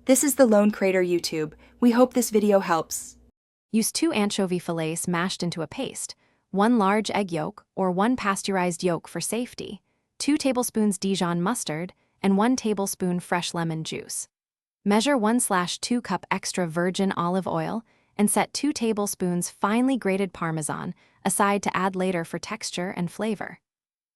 This is the Lone Crater YouTube. We hope this video helps. Use 2 anchovy fillets mashed into a paste, 1 large egg yolk or 1 pasteurized yolk for safety, 2 tablespoons Dijon mustard, and 1 tablespoon fresh lemon juice. Measure 1/2 cup extra virgin olive oil and set 2 tablespoons finely grated Parmesan aside to add later for texture and flavor.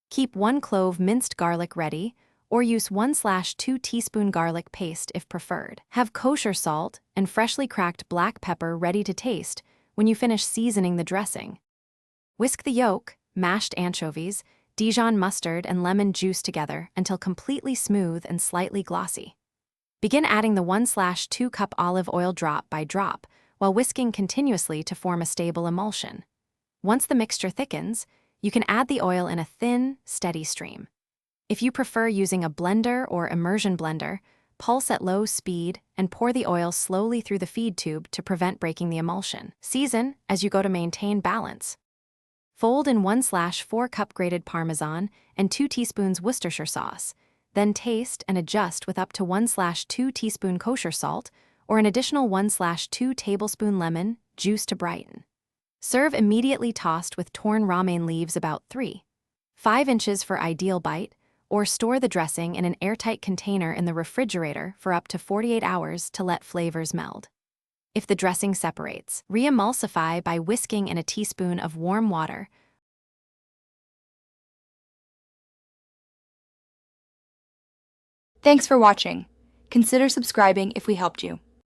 Keep 1 clove minced garlic ready, or use 1/2 teaspoon garlic paste if preferred. Have kosher salt and freshly cracked black pepper ready to taste when you finish seasoning the dressing. Whisk the yolk, mashed anchovies, Dijon mustard, and lemon juice together until completely smooth and slightly glossy. Begin adding the 1/2 cup olive oil drop by drop while whisking continuously to form a stable emulsion. Once the mixture thickens, you can add the oil in a thin, steady stream. If you prefer using a blender or immersion blender, pulse at low speed and pour the oil slowly through the feed tube to prevent breaking the emulsion. Season as you go to maintain balance. Fold in 1/4 cup grated Parmesan and 2 teaspoons Worcestershire sauce, then taste and adjust with up to 1/2 teaspoon kosher salt or an additional 1/2 tablespoon lemon juice to brighten. Serve immediately tossed with torn romaine leaves about 3.5 inches for ideal bite, or store the dressing in an airtight container in the refrigerator for up to 48 hours to let flavors meld. If the dressing separates, re-emulsify by whisking in a teaspoon of warm water. Thanks for watching. Consider subscribing if we helped you.